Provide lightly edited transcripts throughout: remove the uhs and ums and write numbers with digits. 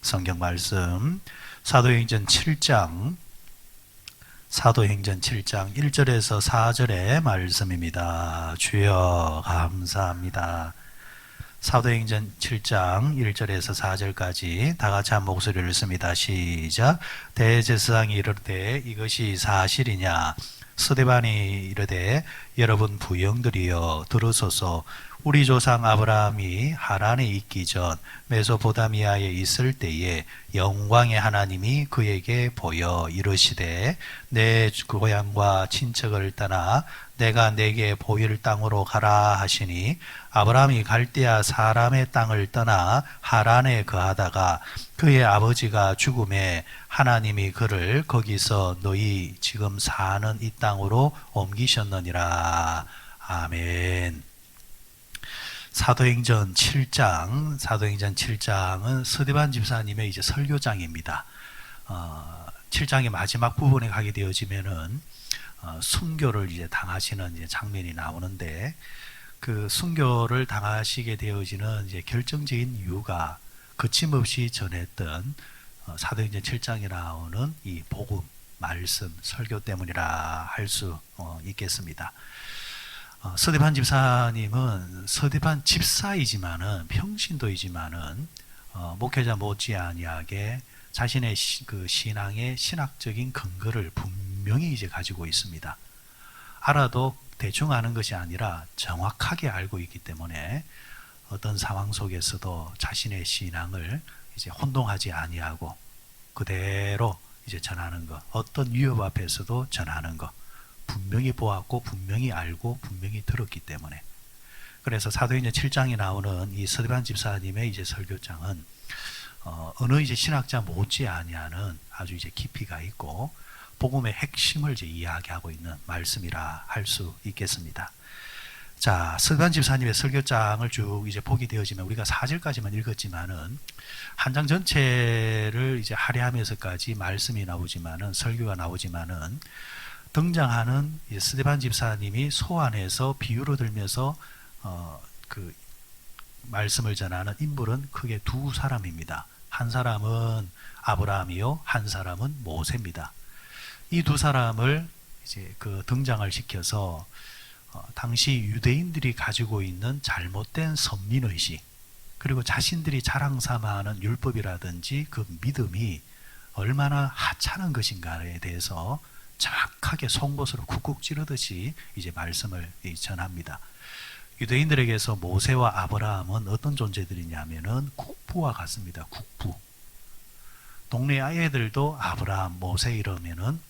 성경 말씀 사도행전 7장 1절에서 4절의 말씀입니다. 주여 감사합니다. 사도행전 7장 1절에서 4절까지 다 같이 한 목소리를 씁니다. 시작. 대제사장이 이르되 이것이 사실이냐? 스데반이 이르되 여러분 부형들이여 들으소서. 우리 조상 아브라함이 하란에 있기 전 메소포타미아에 있을 때에 영광의 하나님이 그에게 보여 이르시되 내 고향과 친척을 떠나 내가 내게 보일 땅으로 가라 하시니 아브라함이 갈대아 사람의 땅을 떠나 하란에 거하다가 그의 아버지가 죽음에 하나님이 그를 거기서 너희 지금 사는 이 땅으로 옮기셨느니라. 아멘. 사도행전 7장은 스데반 집사님의 이제 설교장입니다. 7장의 마지막 부분에 가게 되어지면은 순교를 이제 당하시는 이제 장면이 나오는데, 그 순교를 당하시게 되어지는 이제 결정적인 이유가 거침없이 전했던 사도행전 7장에 나오는 이 복음, 말씀, 설교 때문이라 할 수 있겠습니다. 스데반 집사님은 스데반 집사이지만은 평신도이지만은 목회자 못지아니하게 자신의 그 신앙의 신학적인 근거를 분명히 이제 가지고 있습니다. 알아도 대충 아는 것이 아니라 정확하게 알고 있기 때문에 어떤 상황 속에서도 자신의 신앙을 이제 혼동하지 아니하고 그대로 이제 전하는 것, 어떤 위협 앞에서도 전하는 것, 분명히 보았고 분명히 알고 분명히 들었기 때문에. 그래서 사도행전 7장에 나오는 이 스데반 집사님의 이제 설교장은 어느 이제 신학자 못지 아니하는 아주 이제 깊이가 있고 복음의 핵심을 이제 이야기하고 있는 말씀이라 할 수 있겠습니다. 자, 스데반 집사님의 설교장을 쭉 이제 보게 되어지면 우리가 4절까지만 읽었지만은 한 장 전체를 이제 할애하면서까지 말씀이 나오지만은 설교가 나오지만은 등장하는 스데반 집사님이 소환해서 비유로 들면서 그 말씀을 전하는 인물은 크게 두 사람입니다. 한 사람은 아브라함이요, 한 사람은 모세입니다. 이 두 사람을 이제 그 등장을 시켜서 당시 유대인들이 가지고 있는 잘못된 선민의식, 그리고 자신들이 자랑삼아하는 율법이라든지 그 믿음이 얼마나 하찮은 것인가에 대해서 정확하게 송곳으로 쿡쿡 찌르듯이 이제 말씀을 전합니다. 유대인들에게서 모세와 아브라함은 어떤 존재들이냐면은 국부와 같습니다. 국부. 동네 아이들도 아브라함, 모세 이러면은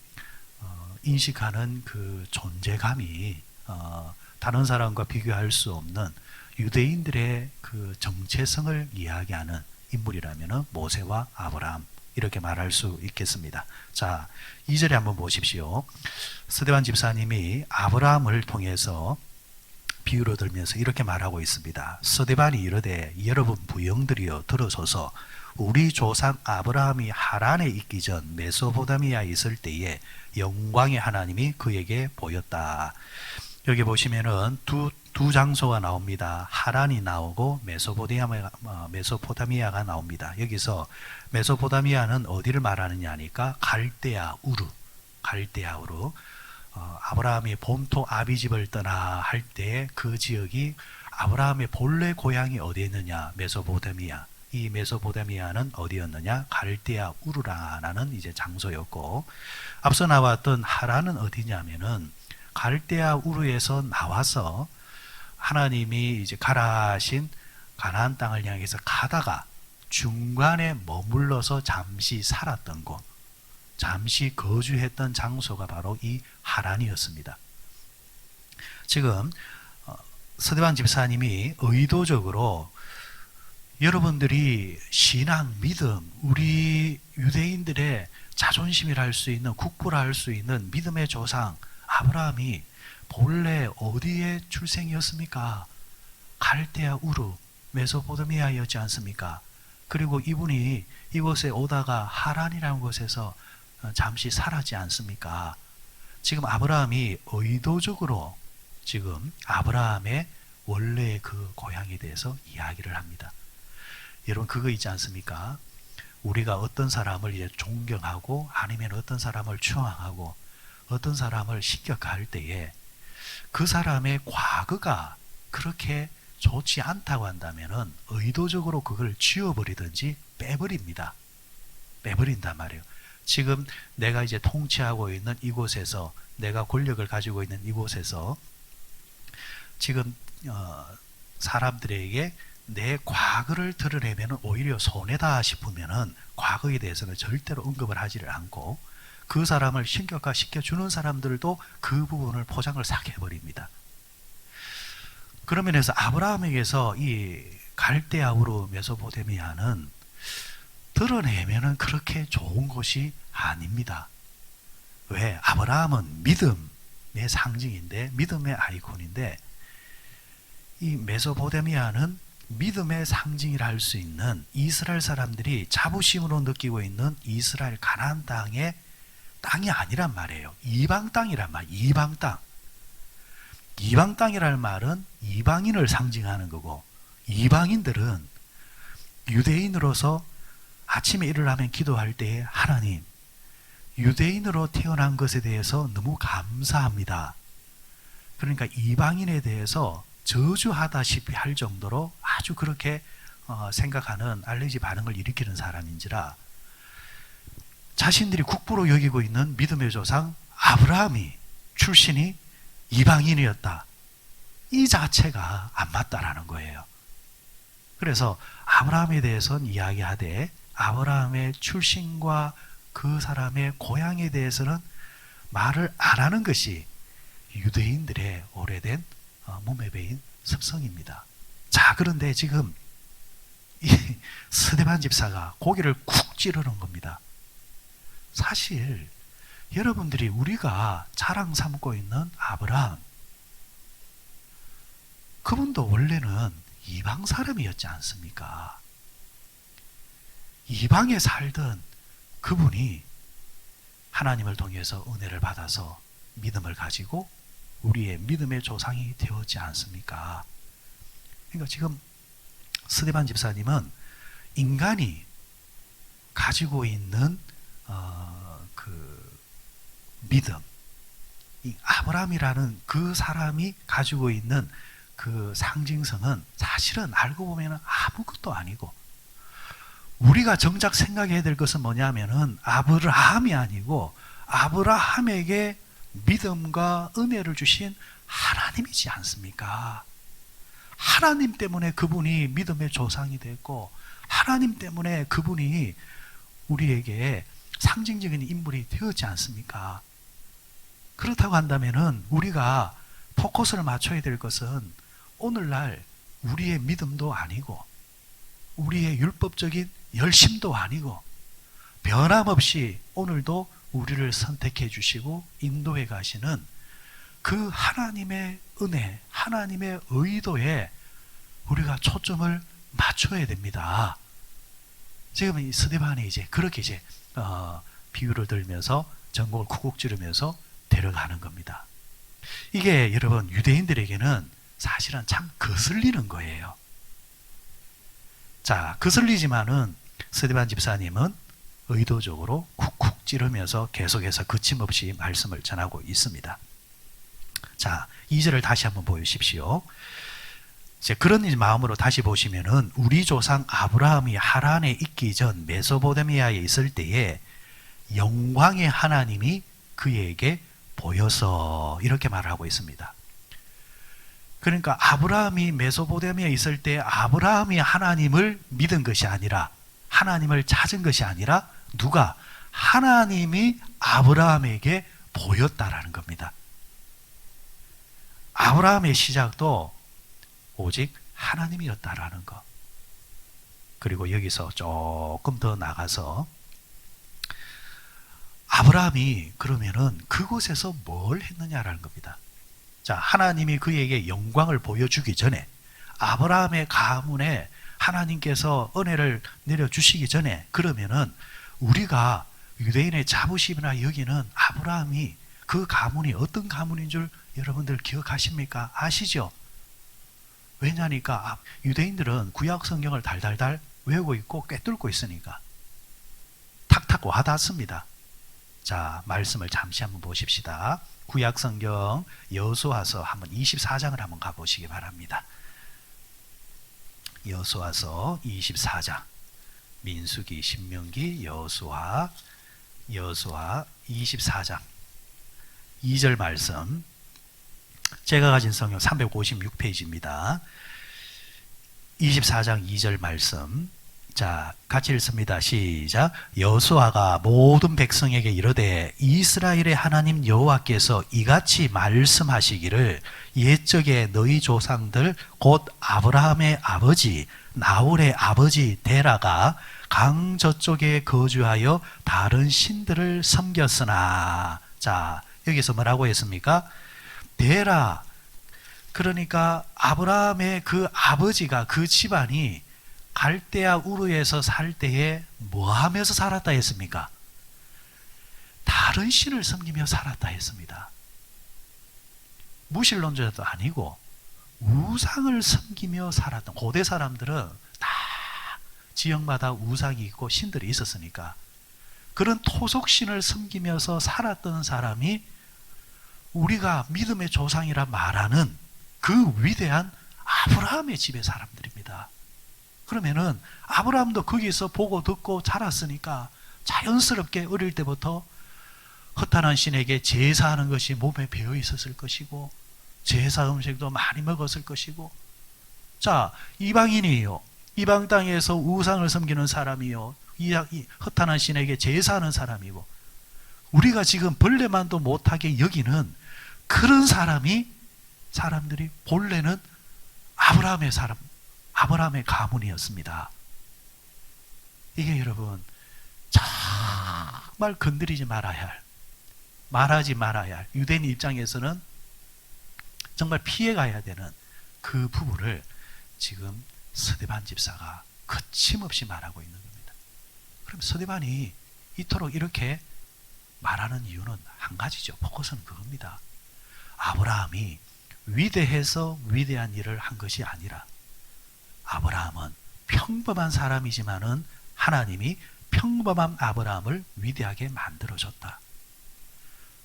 인식하는 그 존재감이 다른 사람과 비교할 수 없는 유대인들의 그 정체성을 이야기하는 인물이라면은 모세와 아브라함, 이렇게 말할 수 있겠습니다. 자, 2절에 한번 보십시오. 스데반 집사님이 아브라함을 통해서 비유로 들면서 이렇게 말하고 있습니다. 스데반이 이르되 여러분 부형들이여 들으소서. 우리 조상 아브라함이 하란에 있기 전 메소포타미아에 있을 때에 영광의 하나님이 그에게 보였다. 여기 보시면은 두 장소가 나옵니다. 하란이 나오고 메소포타미아가 나옵니다. 여기서 메소포타미아는 어디를 말하느냐 하니까 갈대아 우르. 아브라함이 본토 아비집을 떠나 할 때 그 지역이 아브라함의 본래 고향이 어디에 있느냐? 메소포타미아. 이 메소포타미아는 어디였느냐? 갈대아 우르라는 이제 장소였고, 앞서 나왔던 하란은 어디냐면은 갈대아 우르에서 나와서 하나님이 이제 가라 하신 가나안 땅을 향해서 가다가 중간에 머물러서 잠시 살았던 곳, 잠시 거주했던 장소가 바로 이 하란이었습니다. 지금 스데반 집사님이 의도적으로 여러분들이 신앙, 믿음, 우리 유대인들의 자존심이라 할 수 있는, 국부라 할 수 있는 믿음의 조상 아브라함이 본래 어디에 출생이었습니까? 갈대아 우르, 메소포타미아였지 않습니까? 그리고 이분이 이곳에 오다가 하란이라는 곳에서 잠시 살았지 않습니까? 지금 아브라함이 의도적으로 지금 아브라함의 원래의 그 고향에 대해서 이야기를 합니다. 여러분 그거 있지 않습니까? 우리가 어떤 사람을 이제 존경하고 아니면 어떤 사람을 추앙하고 어떤 사람을 신격할 때에 그 사람의 과거가 그렇게 좋지 않다고 한다면은 의도적으로 그걸 지워버리든지 빼버립니다. 빼버린단 말이에요. 지금 내가 이제 통치하고 있는 이곳에서, 내가 권력을 가지고 있는 이곳에서 지금 사람들에게 내 과거를 드러내면 오히려 손해다 싶으면은 과거에 대해서는 절대로 언급을 하지를 않고, 그 사람을 신격화시켜 주는 사람들도 그 부분을 포장을 싹 해버립니다. 그런 면에서 아브라함에게서 이 갈대아 우르 메소포타미아는 드러내면은 그렇게 좋은 것이 아닙니다. 왜? 아브라함은 믿음의 상징인데, 믿음의 아이콘인데, 이 메소포타미아는 믿음의 상징이라 할 수 있는 이스라엘 사람들이 자부심으로 느끼고 있는 이스라엘 가나안 땅의 땅이 아니란 말이에요. 이방 땅이란 말. 이방 땅. 이방 땅이라는 말은 이방인을 상징하는 거고, 이방인들은 유대인으로서 아침에 일어나면 기도할 때에 하나님, 유대인으로 태어난 것에 대해서 너무 감사합니다. 그러니까 이방인에 대해서 저주하다시피 할 정도로 아주 그렇게 생각하는 알레르기 반응을 일으키는 사람인지라, 자신들이 국부로 여기고 있는 믿음의 조상 아브라함이 출신이 이방인이었다, 이 자체가 안 맞다라는 거예요. 그래서 아브라함에 대해서는 이야기하되 아브라함의 출신과 그 사람의 고향에 대해서는 말을 안 하는 것이 유대인들의 오래된 몸에 배인 습성입니다. 자, 그런데 지금 이 스데반 집사가 고개를 쿡 찌르는 겁니다. 사실 여러분들이 우리가 자랑 삼고 있는 아브라함, 그분도 원래는 이방 사람이었지 않습니까? 이방에 살던 그분이 하나님을 통해서 은혜를 받아서 믿음을 가지고 우리의 믿음의 조상이 되었지 않습니까? 그러니까 지금 스데반 집사님은 인간이 가지고 있는 그 믿음, 이 아브라함이라는 그 사람이 가지고 있는 그 상징성은 사실은 알고 보면 아무것도 아니고, 우리가 정작 생각해야 될 것은 뭐냐면은 아브라함이 아니고 아브라함에게 믿음과 은혜를 주신 하나님이지 않습니까? 하나님 때문에 그분이 믿음의 조상이 됐고, 하나님 때문에 그분이 우리에게 상징적인 인물이 되었지 않습니까? 그렇다고 한다면은 우리가 포커스를 맞춰야 될 것은 오늘날 우리의 믿음도 아니고 우리의 율법적인 열심도 아니고, 변함없이 오늘도 우리를 선택해 주시고 인도해 가시는 그 하나님의 은혜, 하나님의 의도에 우리가 초점을 맞춰야 됩니다. 지금 이 스데반이 이제 그렇게 이제 비유를 들면서 전곡을 쿡쿡 찌르면서 데려가는 겁니다. 이게 여러분 유대인들에게는 사실은 참 거슬리는 거예요. 자, 거슬리지만은 스데반 집사님은 의도적으로 쿡쿡 찌르면서 계속해서 거침없이 말씀을 전하고 있습니다. 자, 2절을 다시 한번 보여주십시오. 이제 그런 마음으로 다시 보시면은 우리 조상 아브라함이 하란에 있기 전 메소포타미아에 있을 때에 영광의 하나님이 그에게 보여서, 이렇게 말을 하고 있습니다. 그러니까 아브라함이 메소포타미아에 있을 때 아브라함이 하나님을 믿은 것이 아니라, 하나님을 찾은 것이 아니라 누가? 하나님이 아브라함에게 보였다라는 겁니다. 아브라함의 시작도 오직 하나님이었다라는 것. 그리고 여기서 조금 더 나가서 아브라함이 그러면은 그곳에서 뭘 했느냐라는 겁니다. 자, 하나님이 그에게 영광을 보여주기 전에, 아브라함의 가문에 하나님께서 은혜를 내려주시기 전에, 그러면은 우리가 유대인의 자부심이나 여기는 아브라함이 그 가문이 어떤 가문인 줄 여러분들 기억하십니까? 아시죠? 왜냐니까 유대인들은 구약 성경을 달달달 외우고 있고 꿰뚫고 있으니까. 탁 와닿습니다. 자, 말씀을 잠시 한번 보십시다. 구약성경 여호수아서 한번 24장을 한번 가보시기 바랍니다. 여호수아서 24장, 민수기, 신명기, 여호수아 24장 2절 말씀. 제가 가진 성경 356페이지입니다. 24장 2절 말씀. 자, 같이 읽습니다. 시작. 여호수아가 모든 백성에게 이르되 이스라엘의 하나님 여호와께서 이같이 말씀하시기를 옛적에 너희 조상들 곧 아브라함의 아버지 나홀의 아버지 데라가 강 저쪽에 거주하여 다른 신들을 섬겼으나. 자, 여기서 뭐라고 했습니까? 데라, 그러니까 아브라함의 그 아버지가, 그 집안이 갈대아 우르에서 살 때에 뭐 하면서 살았다 했습니까? 다른 신을 섬기며 살았다 했습니다. 무신론자도 아니고 우상을 섬기며 살았던, 고대 사람들은 다 지역마다 우상이 있고 신들이 있었으니까 그런 토속신을 섬기면서 살았던 사람이 우리가 믿음의 조상이라 말하는 그 위대한 아브라함의 집의 사람들입니다. 그러면은 아브라함도 거기서 보고 듣고 자랐으니까 자연스럽게 어릴 때부터 허탄한 신에게 제사하는 것이 몸에 배어 있었을 것이고 제사 음식도 많이 먹었을 것이고. 자, 이방인이요, 이방 땅에서 우상을 섬기는 사람이요, 이 허탄한 신에게 제사하는 사람이고, 우리가 지금 벌레만도 못하게 여기는 그런 사람들이 본래는 아브라함의 사람, 아브라함의 가문이었습니다. 이게 여러분 정말 건드리지 말아야 할, 말하지 말아야 할, 유대인 입장에서는 정말 피해가야 되는 그 부분을 지금 스데반 집사가 거침없이 말하고 있는 겁니다. 그럼 스데반이 이토록 이렇게 말하는 이유는 한 가지죠. 포커스는 그겁니다. 아브라함이 위대해서 위대한 일을 한 것이 아니라 아브라함은 평범한 사람이지만은 하나님이 평범한 아브라함을 위대하게 만들어줬다.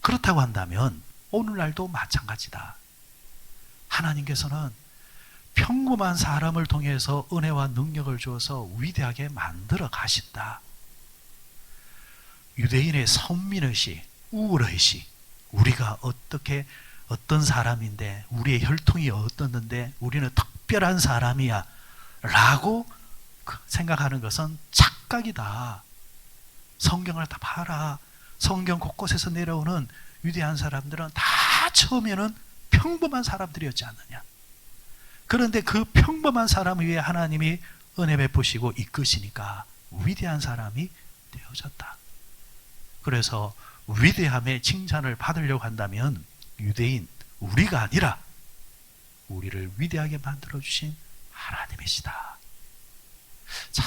그렇다고 한다면 오늘날도 마찬가지다. 하나님께서는 평범한 사람을 통해서 은혜와 능력을 주어서 위대하게 만들어 가신다. 유대인의 선민의식, 우월의식, 우리가 어떤 사람인데, 우리의 혈통이 어떻는데 우리는 특별한 사람이야 라고 생각하는 것은 착각이다. 성경을 다 봐라. 성경 곳곳에서 내려오는 위대한 사람들은 다 처음에는 평범한 사람들이었지 않느냐. 그런데 그 평범한 사람 위에 하나님이 은혜 베푸시고 이끄시니까 위대한 사람이 되어졌다. 그래서 위대함의 칭찬을 받으려고 한다면 유대인, 우리가 아니라 우리를 위대하게 만들어주신 하나님이시다. 자,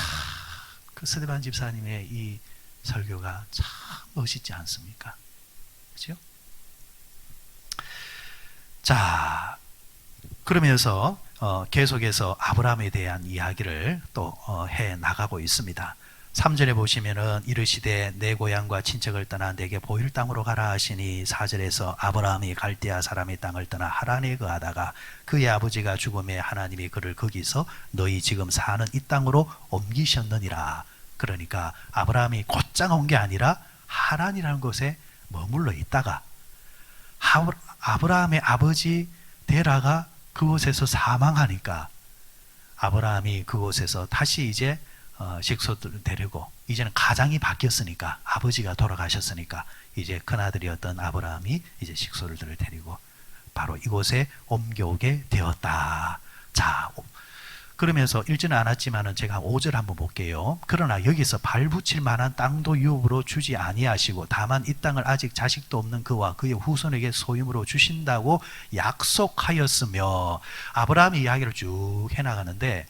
그 스데반 집사님의 이 설교가 참 멋있지 않습니까? 그렇죠? 자, 그러면서 계속해서 아브라함에 대한 이야기를 또 해 나가고 있습니다. 3절에 보시면은 이르시되 내 고향과 친척을 떠나 내게 보일 땅으로 가라 하시니, 4절에서 아브라함이 갈대아 사람의 땅을 떠나 하란에 거하다가 그의 아버지가 죽음에 하나님이 그를 거기서 너희 지금 사는 이 땅으로 옮기셨느니라. 그러니까 아브라함이 곧장 온 게 아니라 하란이라는 곳에 머물러 있다가 아브라함의 아버지 데라가 그곳에서 사망하니까 아브라함이 그곳에서 다시 이제 식소들을 데리고, 이제는 가장이 바뀌었으니까, 아버지가 돌아가셨으니까 이제 큰아들이었던 아브라함이 이제 식소들을 데리고 바로 이곳에 옮겨오게 되었다. 자, 그러면서 읽지는 않았지만은 제가 5절 한번 볼게요. 그러나 여기서 발붙일 만한 땅도 유업으로 주지 아니하시고 다만 이 땅을 아직 자식도 없는 그와 그의 후손에게 소유물로 주신다고 약속하였으며, 아브라함의 이야기를 쭉 해나가는데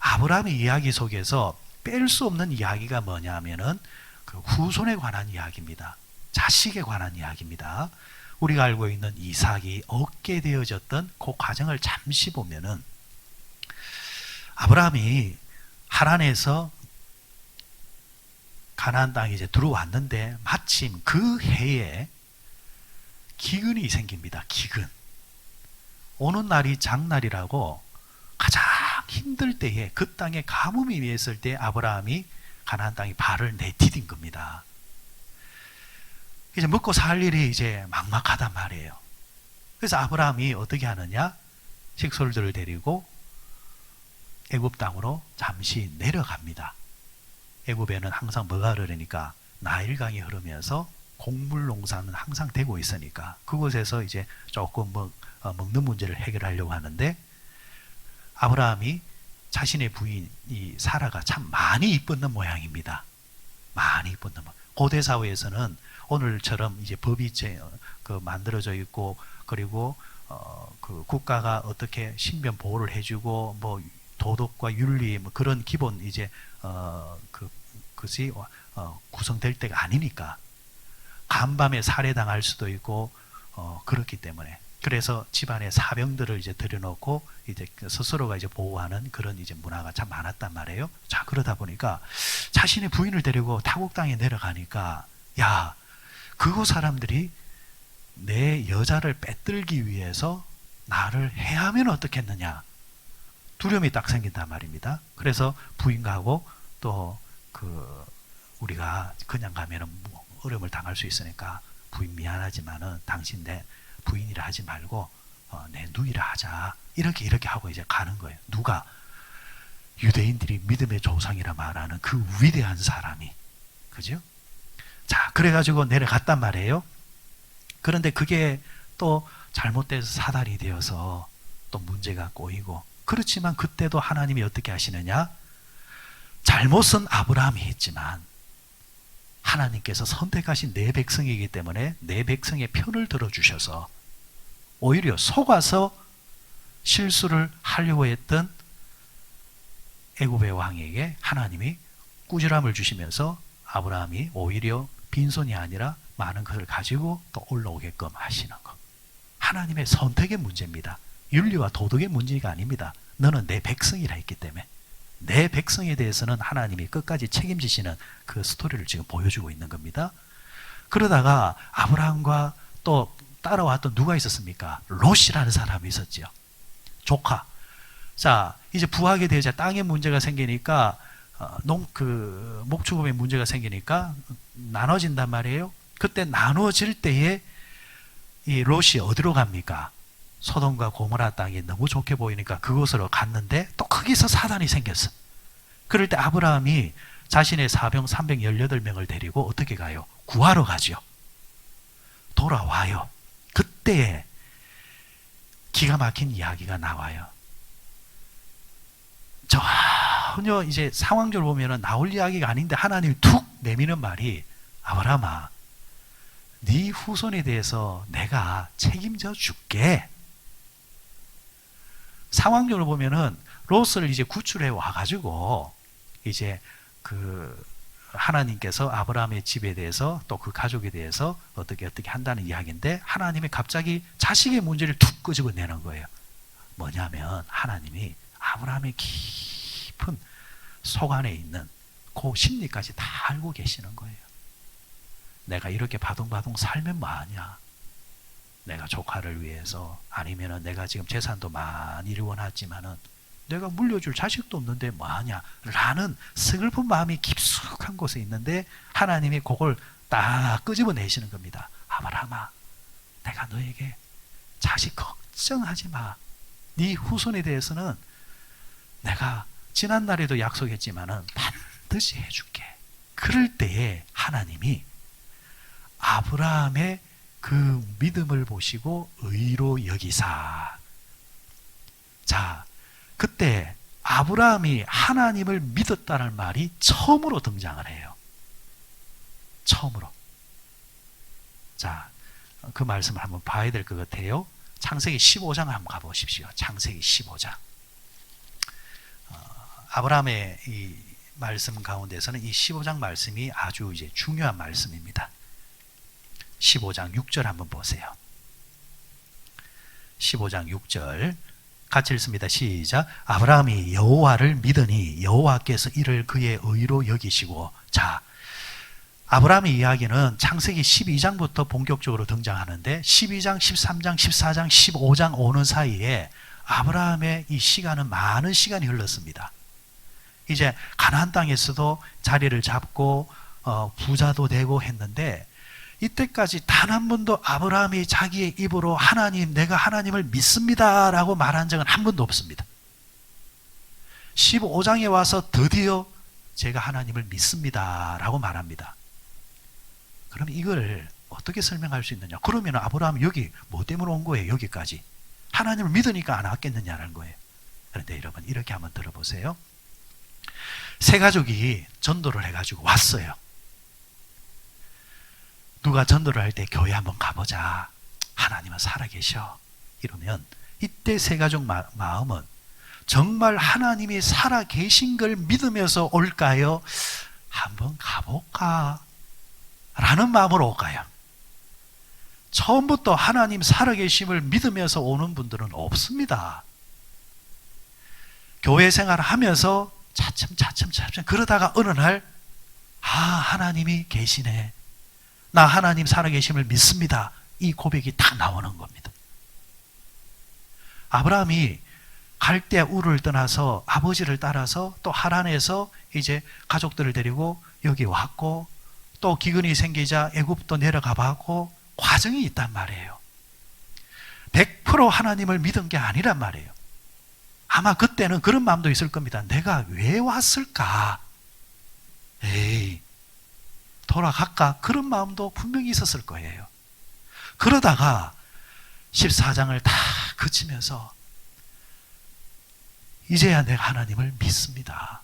아브라함의 이야기 속에서 뺄 수 없는 이야기가 뭐냐면은 그 후손에 관한 이야기입니다. 자식에 관한 이야기입니다. 우리가 알고 있는 이삭이 얻게 되어졌던 그 과정을 잠시 보면은 아브라함이 하란에서 가나안 땅에 이제 들어왔는데 마침 그 해에 기근이 생깁니다. 기근. 오는 날이 장날이라고 가장 힘들 때에 그 땅에 가뭄이 임했을 때 아브라함이 가나안 땅에 발을 내디딘 겁니다. 이제 먹고 살 일이 이제 막막하단 말이에요. 그래서 아브라함이 어떻게 하느냐? 식솔들을 데리고 애굽 땅으로 잠시 내려갑니다. 애굽에는 항상 뭐가 흐르니까 나일강이 흐르면서 곡물 농사는 항상 되고 있으니까 그곳에서 이제 조금 먹는 문제를 해결하려고 하는데, 아브라함이 자신의 부인이 사라가 참 많이 이뻤는 모양입니다. 많이 이뻤는 모양. 고대 사회에서는 오늘처럼 이제 법이 만들어져 있고, 그리고 그 국가가 어떻게 신변 보호를 해주고 뭐 도덕과 윤리 뭐 그런 기본 이제 그것이 구성될 때가 아니니까 간밤에 살해당할 수도 있고 그렇기 때문에, 그래서 집안에 사병들을 이제 들여놓고 이제 스스로가 이제 보호하는 그런 이제 문화가 참 많았단 말이에요. 자, 그러다 보니까 자신의 부인을 데리고 타국 땅에 내려가니까, 야, 그곳 사람들이 내 여자를 빼들기 위해서 나를 해하면 어떻겠느냐, 두려움이 딱 생긴단 말입니다. 그래서 부인하고 또 우리가 그냥 가면은 뭐 어려움을 당할 수 있으니까 부인 미안하지만은 당신 내 부인이라 하지 말고 내 누이라 하자, 이렇게 하고 이제 가는 거예요. 누가? 유대인들이 믿음의 조상이라 말하는 그 위대한 사람이, 그죠? 자, 그래가지고 내려갔단 말이에요. 그런데 그게 또 잘못돼서 사달이 되어서 또 문제가 꼬이고, 그렇지만 그때도 하나님이 어떻게 하시느냐? 잘못은 아브라함이 했지만 하나님께서 선택하신 내 백성이기 때문에 내 백성의 편을 들어주셔서 오히려 속아서 실수를 하려고 했던 애굽의 왕에게 하나님이 꾸지람을 주시면서 아브라함이 오히려 빈손이 아니라 많은 것을 가지고 또 올라오게끔 하시는 것. 하나님의 선택의 문제입니다. 윤리와 도덕의 문제가 아닙니다. 너는 내 백성이라 했기 때문에 내 백성에 대해서는 하나님이 끝까지 책임지시는 그 스토리를 지금 보여주고 있는 겁니다. 그러다가 아브라함과 또 따라왔던 누가 있었습니까? 롯이라는 사람이 있었죠. 조카. 자, 이제 부하게 되자 땅의 문제가 생기니까 목축업의 문제가 생기니까 나눠진단 말이에요. 그때 나눠질 때에 이 롯이 어디로 갑니까? 소돔과 고모라 땅이 너무 좋게 보이니까 그곳으로 갔는데 또 거기서 사단이 생겼어. 그럴 때 아브라함이 자신의 사병 318명을 데리고 어떻게 가요? 구하러 가죠. 돌아와요. 그때 기가 막힌 이야기가 나와요. 전혀 이제 상황적으로 보면 나올 이야기가 아닌데 하나님이 툭 내미는 말이, 아브라함아, 네 후손에 대해서 내가 책임져 줄게. 상황적으로 보면은 롯을 이제 구출해 와가지고 이제 하나님께서 아브라함의 집에 대해서 또 그 가족에 대해서 어떻게 한다는 이야기인데, 하나님이 갑자기 자식의 문제를 툭 끄집어내는 거예요. 뭐냐면 하나님이 아브라함의 깊은 속 안에 있는 그 심리까지 다 알고 계시는 거예요. 내가 이렇게 바둥바둥 살면 뭐하냐, 내가 조카를 위해서, 아니면은 내가 지금 재산도 많이 이루어놨지만은 내가 물려줄 자식도 없는데 뭐하냐 라는 슬픈 마음이 깊숙한 곳에 있는데 하나님이 그걸 딱 끄집어내시는 겁니다. 아브라함아, 내가 너에게 자식 걱정하지 마. 네 후손에 대해서는 내가 지난날에도 약속했지만은 반드시 해줄게. 그럴 때에 하나님이 아브라함의 그 믿음을 보시고 의로 여기사. 자, 그때 아브라함이 하나님을 믿었다는 말이 처음으로 등장을 해요. 처음으로. 자, 그 말씀을 한번 봐야 될 것 같아요. 창세기 15장 한번 가보십시오. 창세기 15장. 아브라함의 이 말씀 가운데서는 이 15장 말씀이 아주 이제 중요한 말씀입니다. 15장 6절 한번 보세요. 15장 6절 같이 읽습니다. 시작. 아브라함이 여호와를 믿으니 여호와께서 이를 그의 의로 여기시고. 자, 아브라함의 이야기는 창세기 12장부터 본격적으로 등장하는데 12장, 13장, 14장, 15장 오는 사이에 아브라함의 이 시간은 많은 시간이 흘렀습니다. 이제 가나안 땅에서도 자리를 잡고 부자도 되고 했는데 이때까지 단 한 번도 아브라함이 자기의 입으로 하나님, 내가 하나님을 믿습니다 라고 말한 적은 한 번도 없습니다. 15장에 와서 드디어 제가 하나님을 믿습니다 라고 말합니다. 그럼 이걸 어떻게 설명할 수 있느냐? 그러면 아브라함이 여기 뭐 때문에 온 거예요? 여기까지 하나님을 믿으니까 안 왔겠느냐는 거예요. 그런데 여러분 이렇게 한번 들어보세요. 세 가족이 전도를 해가지고 왔어요. 누가 전도를 할 때 교회 한번 가보자, 하나님은 살아계셔, 이러면 이때 세 가족 마음은 정말 하나님이 살아계신 걸 믿으면서 올까요? 한번 가볼까? 라는 마음으로 올까요? 처음부터 하나님 살아계심을 믿으면서 오는 분들은 없습니다. 교회 생활을 하면서 차츰 그러다가 어느 날 하나님이 계시네, 나 하나님 살아계심을 믿습니다, 이 고백이 딱 나오는 겁니다. 아브라함이 갈대 우르를 떠나서 아버지를 따라서 또 하란에서 이제 가족들을 데리고 여기 왔고 또 기근이 생기자 애굽도 내려가 봤고 과정이 있단 말이에요. 100% 하나님을 믿은 게 아니란 말이에요. 아마 그때는 그런 마음도 있을 겁니다. 내가 왜 왔을까? 에이, 돌아갈까? 그런 마음도 분명히 있었을 거예요. 그러다가 14장을 다 그치면서 이제야 내가 하나님을 믿습니다.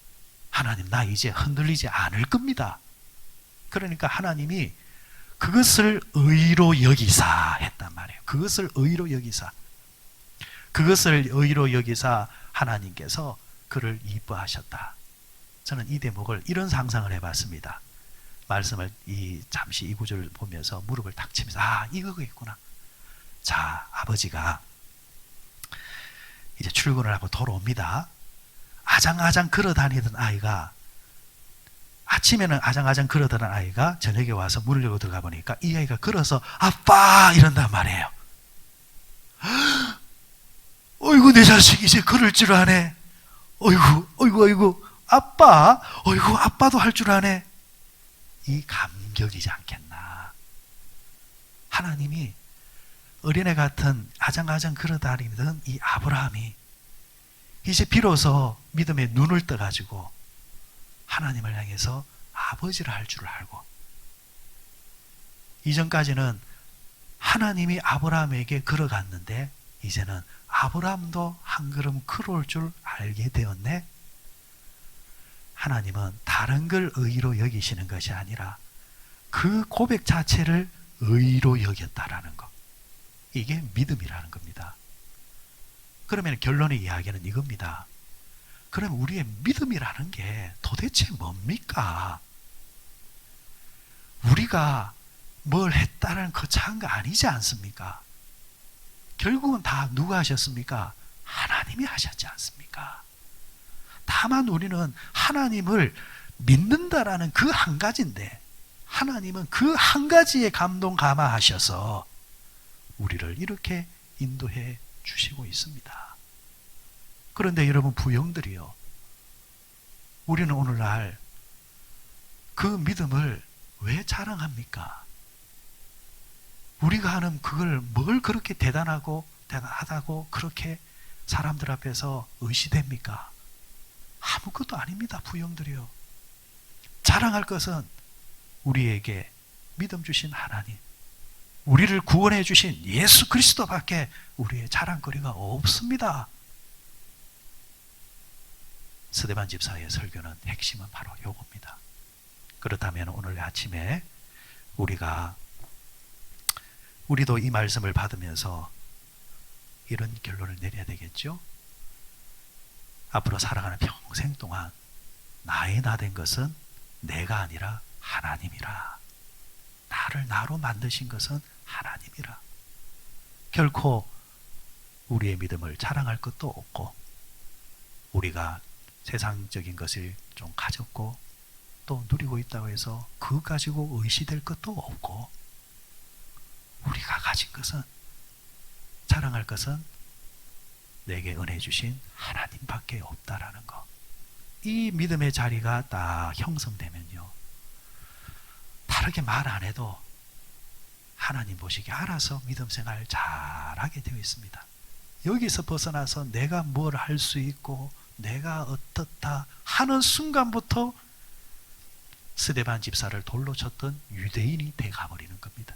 하나님, 나 이제 흔들리지 않을 겁니다. 그러니까 하나님이 그것을 의로 여기사 했단 말이에요. 그것을 의로 여기사. 그것을 의로 여기사 하나님께서 그를 이뻐하셨다. 저는 이 대목을 이런 상상을 해봤습니다. 말씀을 잠시 이 구절을 보면서 무릎을 탁 치면서 이거겠구나. 자, 아버지가 이제 출근을 하고 돌아옵니다. 아장아장 걸어다니던 아이가, 아침에는 아장아장 걸어다니던 아이가 저녁에 와서 문을 열고 들어가 보니까 이 아이가 걸어서 아빠 이런단 말이에요. 어이구, 내 자식 이제 걸을 줄 아네. 어이구 아빠, 어이구 아빠도 할 줄 아네. 이 감격이지 않겠나. 하나님이 어린애 같은 아장아장 걸어다니던 이 아브라함이 이제 비로소 믿음의 눈을 떠가지고 하나님을 향해서 아버지를 할 줄 알고, 이전까지는 하나님이 아브라함에게 걸어갔는데 이제는 아브라함도 한 걸음 걸어올 줄 알게 되었네. 하나님은 다른 걸 의로 여기시는 것이 아니라 그 고백 자체를 의로 여겼다라는 것, 이게 믿음이라는 겁니다. 그러면 결론의 이야기는 이겁니다. 그럼 우리의 믿음이라는 게 도대체 뭡니까? 우리가 뭘 했다는 거창한 거 아니지 않습니까? 결국은 다 누가 하셨습니까? 하나님이 하셨지 않습니까? 다만 우리는 하나님을 믿는다라는 그 한 가지인데, 하나님은 그 한 가지에 감동 감화하셔서 우리를 이렇게 인도해 주시고 있습니다. 그런데 여러분, 부형들이요, 우리는 오늘날 그 믿음을 왜 자랑합니까? 우리가 하는 그걸 뭘 그렇게 대단하다고 그렇게 사람들 앞에서 의시됩니까? 아무것도 아닙니다. 부형들이요, 자랑할 것은 우리에게 믿음 주신 하나님, 우리를 구원해 주신 예수 그리스도밖에 우리의 자랑거리가 없습니다. 스데반 집사의 설교는 핵심은 바로 요겁니다. 그렇다면 오늘 아침에 우리도 이 말씀을 받으면서 이런 결론을 내려야 되겠죠? 앞으로 살아가는 평생 동안 나의 나 된 것은 내가 아니라 하나님이라. 나를 나로 만드신 것은 하나님이라. 결코 우리의 믿음을 자랑할 것도 없고, 우리가 세상적인 것을 좀 가졌고 것도 누리고 있다고 해서 그것 가지고 의시될 것도 없고, 우리가 가진 것은, 자랑할 것은 내게 은혜 주신 하나님밖에 없다라는 거. 이 믿음의 자리가 딱 형성되면요, 다르게 말 안 해도 하나님 보시기에 알아서 믿음 생활 잘하게 되어 있습니다. 여기서 벗어나서 내가 뭘 할 수 있고 내가 어떻다 하는 순간부터 스데반 집사를 돌로 쳤던 유대인이 돼가버리는 겁니다.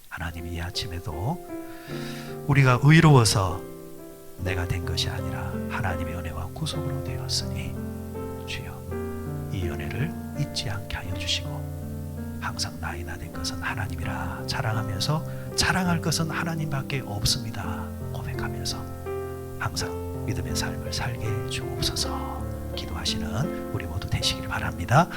하나님이 이 아침에도 우리가 의로워서 내가 된 것이 아니라 하나님의 은혜와 구속으로 되었으니 주여 이 은혜를 잊지 않게 하여 주시고, 항상 나의 나 된 것은 하나님이라 자랑하면서 자랑할 것은 하나님밖에 없습니다 고백하면서 항상 믿음의 삶을 살게 주옵소서 기도하시는 우리 모두 되시길 바랍니다.